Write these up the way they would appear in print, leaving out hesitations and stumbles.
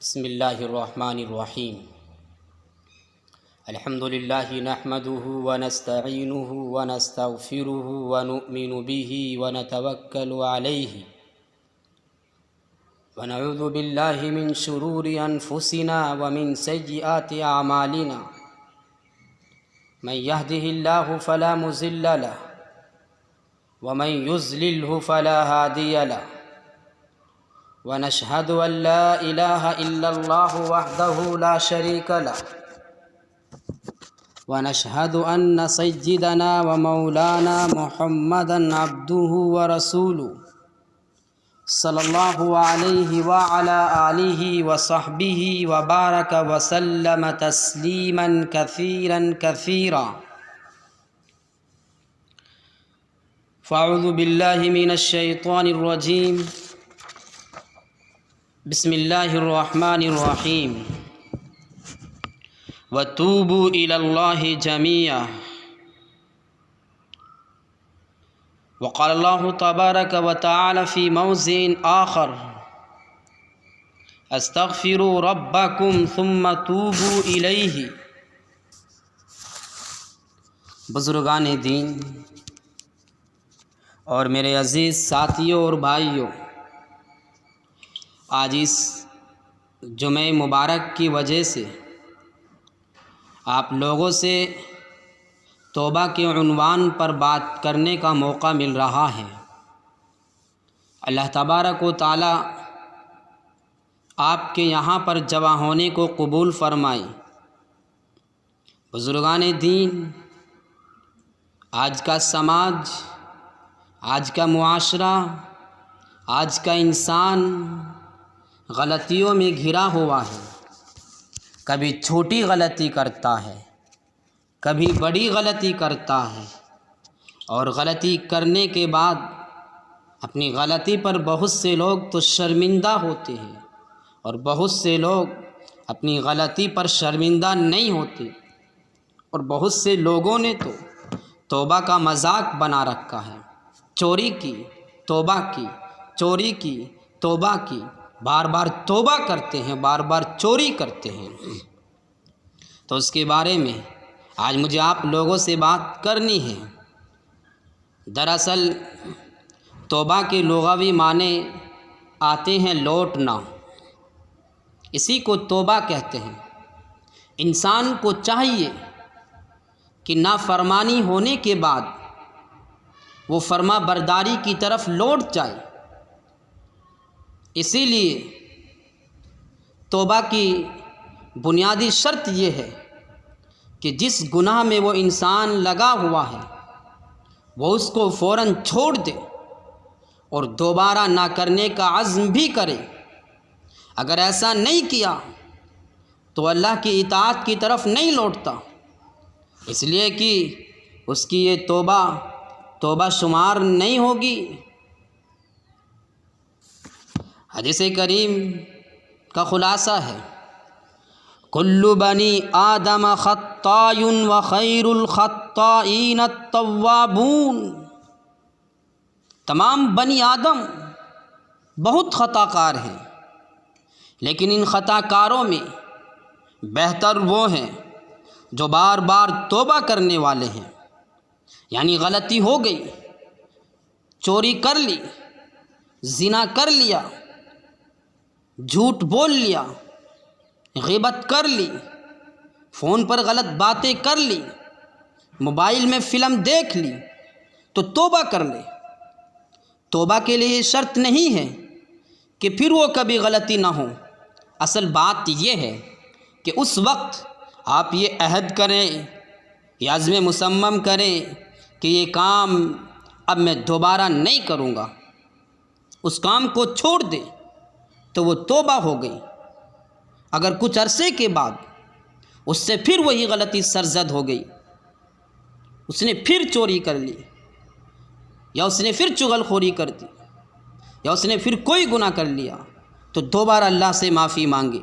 بسم اللہ الرحمن الرحیم الحمد للہ نحمده ونستعینه ونستغفره ونؤمن به ونتوکل علیہ ونعوذ باللہ من شرور انفسنا ومن سیئات اعمالنا من يهده الله فلا مضل له ومن يضلله فلا هادي له ونشهد أن لا إله إلا الله وحده لا شريك له ونشهد أن سيدنا ومولانا محمدا عبده ورسوله صلى الله عليه وعلى آله وصحبه وبارك وسلم تسليما كثيرا كثيرا فأعوذ بالله من الشيطان الرجيم بسم اللہ الرحمن الرحیم وَتُوبُوا إِلَى اللَّهِ جَمِيعًا وقال الله تبارك وتعالى في موضع آخر استغفروا ربكم ثم توبوا إليه۔ بزرگان دین اور میرے عزیز ساتھیوں اور بھائیوں، آج اس جمعہ مبارک کی وجہ سے آپ لوگوں سے توبہ کے عنوان پر بات کرنے کا موقع مل رہا ہے۔ اللہ تبارک و تعالی آپ کے یہاں پر جمع ہونے کو قبول فرمائے۔ بزرگان دین، آج کا سماج، آج کا معاشرہ، آج کا انسان غلطیوں میں گھرا ہوا ہے۔ کبھی چھوٹی غلطی کرتا ہے، کبھی بڑی غلطی کرتا ہے، اور غلطی کرنے کے بعد اپنی غلطی پر بہت سے لوگ تو شرمندہ ہوتے ہیں، اور بہت سے لوگ اپنی غلطی پر شرمندہ نہیں ہوتے، اور بہت سے لوگوں نے تو توبہ کا مذاق بنا رکھا ہے۔ چوری کی، توبہ کی، چوری کی، توبہ کی، بار بار توبہ کرتے ہیں، بار بار چوری کرتے ہیں۔ تو اس کے بارے میں آج مجھے آپ لوگوں سے بات کرنی ہے۔ دراصل توبہ کے لغوی معنی آتے ہیں لوٹنا، اسی کو توبہ کہتے ہیں۔ انسان کو چاہیے کہ نافرمانی ہونے کے بعد وہ فرما برداری کی طرف لوٹ جائے۔ اسی لیے توبہ کی بنیادی شرط یہ ہے کہ جس گناہ میں وہ انسان لگا ہوا ہے وہ اس کو فوراً چھوڑ دے اور دوبارہ نہ کرنے کا عزم بھی کرے۔ اگر ایسا نہیں کیا تو اللہ کی اطاعت کی طرف نہیں لوٹتا، اس لیے کہ اس کی یہ توبہ شمار نہیں ہوگی۔ حدیث کریم کا خلاصہ ہے، کل بنی آدم خطاء وخیر الخطائین التوابون۔ تمام بنی آدم بہت خطا کار ہیں، لیکن ان خطا کاروں میں بہتر وہ ہیں جو بار بار توبہ کرنے والے ہیں۔ یعنی غلطی ہو گئی، چوری کر لی، زنا کر لیا، جھوٹ بول لیا، غیبت کر لی، فون پر غلط باتیں کر لی، موبائل میں فلم دیکھ لی، تو توبہ کر لے۔ توبہ کے لیے یہ شرط نہیں ہے کہ پھر وہ کبھی غلطی نہ ہو۔ اصل بات یہ ہے کہ اس وقت آپ یہ عہد کریں، یہ عزم مصمم کریں کہ یہ کام اب میں دوبارہ نہیں کروں گا، اس کام کو چھوڑ دے تو وہ توبہ ہو گئی۔ اگر کچھ عرصے کے بعد اس سے پھر وہی غلطی سرزد ہو گئی، اس نے پھر چوری کر لی، یا اس نے پھر چغل خوری کر دی، یا اس نے پھر کوئی گناہ کر لیا، تو دوبارہ اللہ سے معافی مانگے۔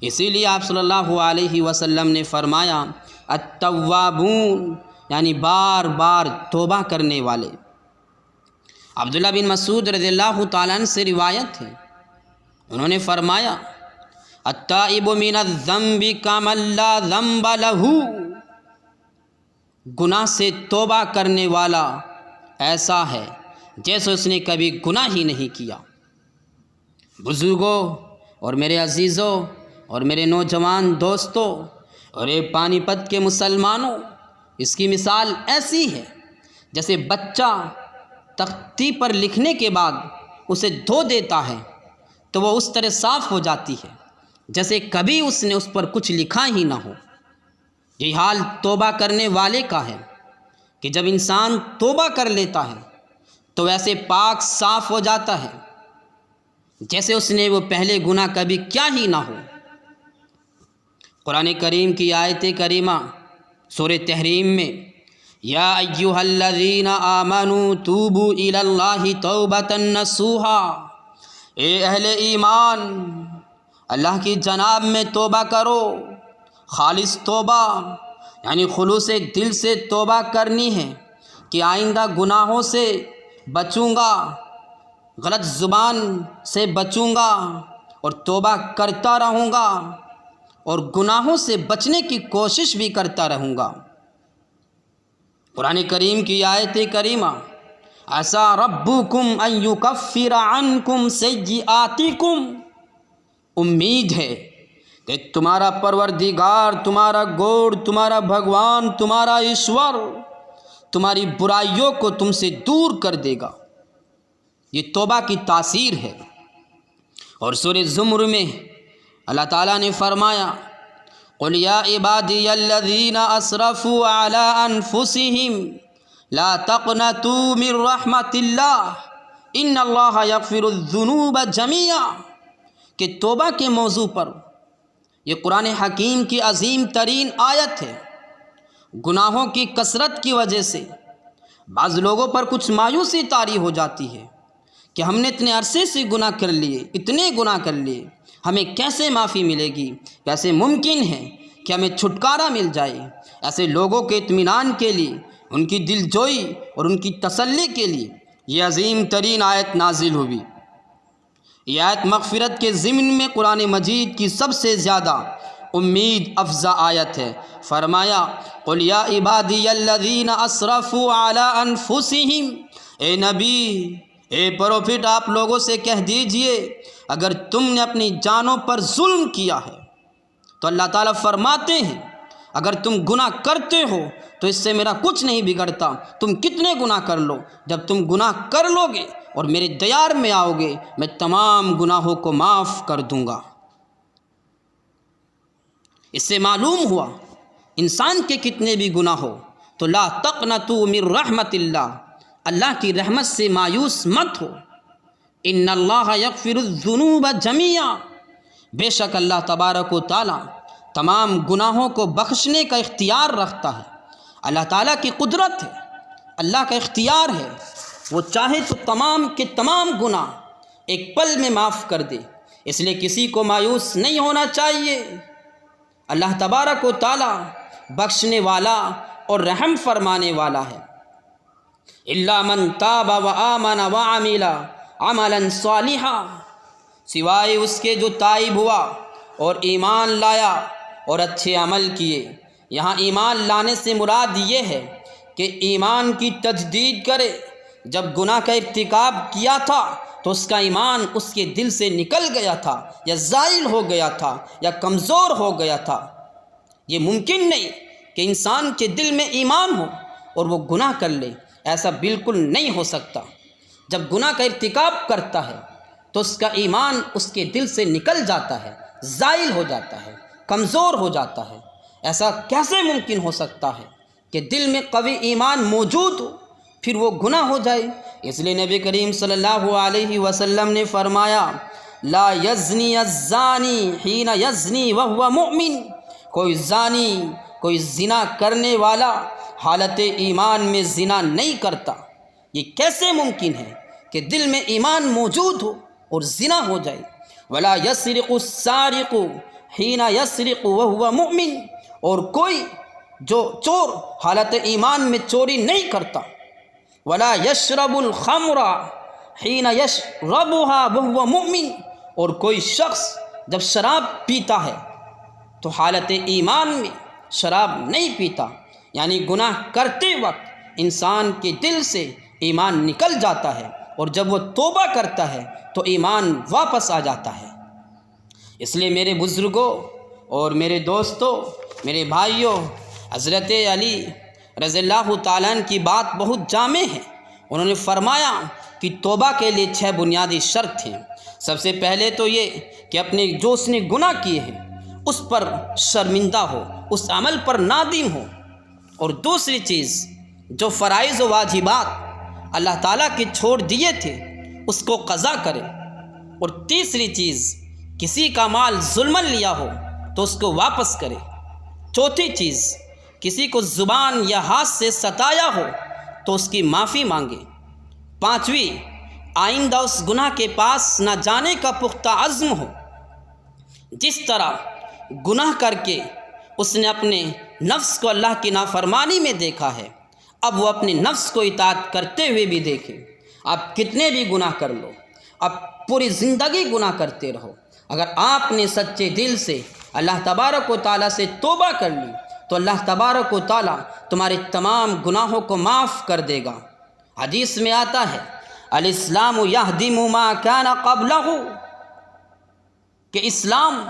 اسی لیے آپ صلی اللہ علیہ وسلم نے فرمایا التوابون، یعنی بار بار توبہ کرنے والے۔ عبداللہ بن مسعود رضی اللہ تعالیٰ عنہ سے روایت ہے، انہوں نے فرمایا التائب من الذنب کمن لا ذنب لہ، گناہ سے توبہ کرنے والا ایسا ہے جیسے اس نے کبھی گناہ ہی نہیں کیا۔ بزرگوں اور میرے عزیزوں اور میرے نوجوان دوستوں اور اے پانی پت کے مسلمانوں، اس کی مثال ایسی ہے جیسے بچہ تختی پر لکھنے کے بعد اسے دھو دیتا ہے تو وہ اس طرح صاف ہو جاتی ہے جیسے کبھی اس نے اس پر کچھ لکھا ہی نہ ہو۔ یہ حال توبہ کرنے والے کا ہے کہ جب انسان توبہ کر لیتا ہے تو ویسے پاک صاف ہو جاتا ہے جیسے اس نے وہ پہلے گناہ کبھی کیا ہی نہ ہو۔ قرآن کریم کی آیت کریمہ سورہ تحریم میں یا ایھا الذین آمنوا توبوا الی اللہ توبۃ نصوحا، اے اہل ایمان اللہ کی جناب میں توبہ کرو، خالص توبہ یعنی خلوص دل سے توبہ کرنی ہے کہ آئندہ گناہوں سے بچوں گا، غلط زبان سے بچوں گا اور توبہ کرتا رہوں گا اور گناہوں سے بچنے کی کوشش بھی کرتا رہوں گا۔ قرآن کریم کی آیت کریمہ عسیٰ ربکم ان یکفر عنکم سیئاتکم، امید ہے کہ تمہارا پروردگار، تمہارا گوڑ، تمہارا بھگوان، تمہارا ایشور تمہاری برائیوں کو تم سے دور کر دے گا۔ یہ توبہ کی تاثیر ہے۔ اور سورہ زمر میں اللہ تعالیٰ نے فرمایا قل یا عبادی الذین اسرفوا علی انفسہم لا تقنطوا من رحمت اللہ ان اللہ یغفر الذنوب جمیعا، کہ توبہ کے موضوع پر یہ قرآن حکیم کی عظیم ترین آیت ہے۔ گناہوں کی کثرت کی وجہ سے بعض لوگوں پر کچھ مایوسی طاری ہو جاتی ہے کہ ہم نے اتنے عرصے سے گناہ کر لیے، اتنے گناہ کر لیے، ہمیں کیسے معافی ملے گی، کیسے ممکن ہے کہ ہمیں چھٹکارا مل جائے۔ ایسے لوگوں کے اطمینان کے لیے، ان کی دل جوئی اور ان کی تسلی کے لیے یہ عظیم ترین آیت نازل ہوئی۔ یہ آیت مغفرت کے ضمن میں قرآن مجید کی سب سے زیادہ امید افزا آیت ہے۔ فرمایا قل یا عبادی الذین اسرفوا علی انفسہم، اے نبی، اے پروفٹ، آپ لوگوں سے کہہ دیجئے اگر تم نے اپنی جانوں پر ظلم کیا ہے تو اللہ تعالیٰ فرماتے ہیں اگر تم گناہ کرتے ہو تو اس سے میرا کچھ نہیں بگڑتا، تم کتنے گناہ کر لو، جب تم گناہ کر لو گے اور میرے دیار میں آؤ گے میں تمام گناہوں کو معاف کر دوں گا۔ اس سے معلوم ہوا انسان کے کتنے بھی گناہ ہو تو لا تقنطوا من رحمت اللہ، اللہ کی رحمت سے مایوس مت ہو۔ ان اللہ یغفر الذنوب جمیعا، بے شک اللہ تبارک و تعالی تمام گناہوں کو بخشنے کا اختیار رکھتا ہے۔ اللہ تعالیٰ کی قدرت ہے، اللہ کا اختیار ہے، وہ چاہے تو تمام کے تمام گناہ ایک پل میں معاف کر دے، اس لیے کسی کو مایوس نہیں ہونا چاہیے۔ اللہ تبارک و تعالی بخشنے والا اور رحم فرمانے والا ہے۔ الا من تاب وآمن وعمل عملا صالحا، سوائے اس کے جو تائب ہوا اور ایمان لایا اور اچھے عمل کیے۔ یہاں ایمان لانے سے مراد یہ ہے کہ ایمان کی تجدید کرے۔ جب گناہ کا ارتکاب کیا تھا تو اس کا ایمان اس کے دل سے نکل گیا تھا یا زائل ہو گیا تھا یا کمزور ہو گیا تھا۔ یہ ممکن نہیں کہ انسان کے دل میں ایمان ہو اور وہ گناہ کر لے، ایسا بالکل نہیں ہو سکتا۔ جب گناہ کا ارتکاب کرتا ہے تو اس کا ایمان اس کے دل سے نکل جاتا ہے، زائل ہو جاتا ہے، کمزور ہو جاتا ہے۔ ایسا کیسے ممکن ہو سکتا ہے کہ دل میں قوی ایمان موجود ہو پھر وہ گناہ ہو جائے؟ اس لیے نبی کریم صلی اللہ علیہ وسلم نے فرمایا لا یزنی الزانی حین یزنی وہو مؤمن، کوئی زانی، کوئی زنا کرنے والا حالت ایمان میں زنا نہیں کرتا۔ یہ کیسے ممکن ہے کہ دل میں ایمان موجود ہو اور زنا ہو جائے؟ ولا یسرق السارق حین یسرق وہو مؤمن، اور کوئی جو چور حالت ایمان میں چوری نہیں کرتا۔ ولا یشرب الخمر حین یشربها وہو مؤمن، اور کوئی شخص جب شراب پیتا ہے تو حالت ایمان میں شراب نہیں پیتا، یعنی گناہ کرتے وقت انسان کے دل سے ایمان نکل جاتا ہے، اور جب وہ توبہ کرتا ہے تو ایمان واپس آ جاتا ہے۔ اس لیے میرے بزرگوں اور میرے دوستوں، میرے بھائیوں، حضرت علی رضی اللہ تعالیٰ عنہ کی بات بہت جامع ہے۔ انہوں نے فرمایا کہ توبہ کے لیے 6 بنیادی شرط ہیں۔ سب سے پہلے تو یہ کہ جو اس نے گناہ کیے ہیں اس پر شرمندہ ہو، اس عمل پر نادم ہو، اور دوسری چیز جو فرائض و واجبات اللہ تعالیٰ کے چھوڑ دیے تھے اس کو قضا کرے، اور تیسری چیز کسی کا مال ظلماً لیا ہو تو اس کو واپس کرے، چوتھی چیز کسی کو زبان یا ہاتھ سے ستایا ہو تو اس کی معافی مانگے، پانچویں آئندہ اس گناہ کے پاس نہ جانے کا پختہ عزم ہو۔ جس طرح گناہ کر کے اس نے اپنے نفس کو اللہ کی نافرمانی میں دیکھا ہے، اب وہ اپنے نفس کو اطاعت کرتے ہوئے بھی دیکھے۔ آپ کتنے بھی گناہ کر لو، اب پوری زندگی گناہ کرتے رہو، اگر آپ نے سچے دل سے اللہ تبارک و تعالیٰ سے توبہ کر لی تو اللہ تبارک و تعالیٰ تمہارے تمام گناہوں کو معاف کر دے گا۔ حدیث میں آتا ہے الاسلام یہدم ما کان قبلہ، کہ اسلام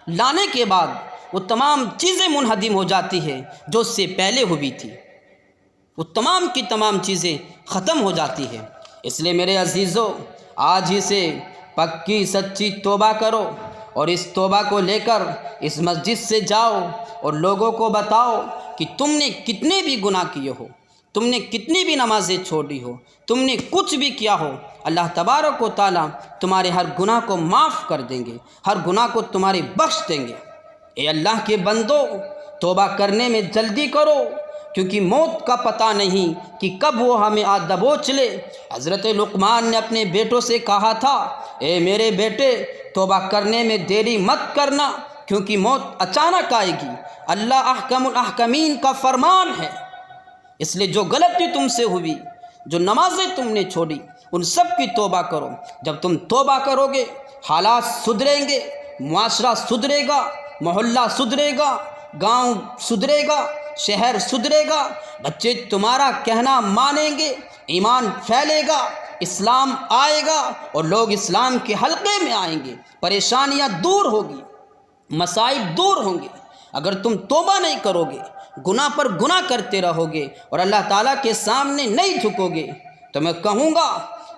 لانے کے بعد وہ تمام چیزیں منہدم ہو جاتی ہیں جو اس سے پہلے ہوئی تھی، وہ تمام کی تمام چیزیں ختم ہو جاتی ہیں۔ اس لیے میرے عزیزو، آج ہی سے پکی سچی توبہ کرو، اور اس توبہ کو لے کر اس مسجد سے جاؤ اور لوگوں کو بتاؤ کہ تم نے کتنے بھی گناہ کیے ہو، تم نے کتنی بھی نمازیں چھوڑی ہو، تم نے کچھ بھی کیا ہو، اللہ تبارک و تعالیٰ تمہارے ہر گناہ کو معاف کر دیں گے، ہر گناہ کو تمہارے بخش دیں گے۔ اے اللہ کے بندو، توبہ کرنے میں جلدی کرو، کیونکہ موت کا پتہ نہیں کہ کب وہ ہمیں آ دبوچ لے۔ حضرت لقمان نے اپنے بیٹوں سے کہا تھا، اے میرے بیٹے، توبہ کرنے میں دیری مت کرنا، کیونکہ موت اچانک آئے گی۔ اللہ احکم الاحکمین کا فرمان ہے۔ اس لیے جو غلطی تم سے ہوئی، جو نمازیں تم نے چھوڑی، ان سب کی توبہ کرو۔ جب تم توبہ کرو گے، حالات سدھریں گے، معاشرہ سدھرے گا، محلہ سدھرے گا، گاؤں سدھرے گا، شہر سدھرے گا، بچے تمہارا کہنا مانیں گے، ایمان پھیلے گا، اسلام آئے گا، اور لوگ اسلام کے حلقے میں آئیں گے، پریشانیاں دور ہوگی، مصائب دور ہوں گے۔ اگر تم توبہ نہیں کرو گے، گناہ پر گناہ کرتے رہو گے اور اللہ تعالیٰ کے سامنے نہیں جھکو گے، تو میں کہوں گا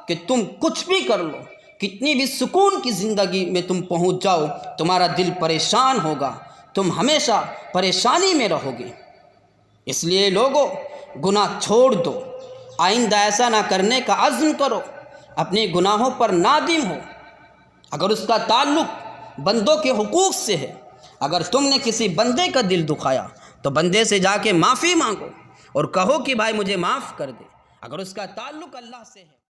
کہ تم کچھ بھی کر لو، کتنی بھی سکون کی زندگی میں تم پہنچ جاؤ، تمہارا دل پریشان ہوگا، تم ہمیشہ پریشانی میں رہو گے۔ اس لیے لوگوں، گناہ چھوڑ دو، آئندہ ایسا نہ کرنے کا عزم کرو، اپنے گناہوں پر نادم ہو۔ اگر اس کا تعلق بندوں کے حقوق سے ہے، اگر تم نے کسی بندے کا دل دکھایا تو بندے سے جا کے معافی مانگو اور کہو کہ بھائی مجھے معاف کر دے۔ اگر اس کا تعلق اللہ سے ہے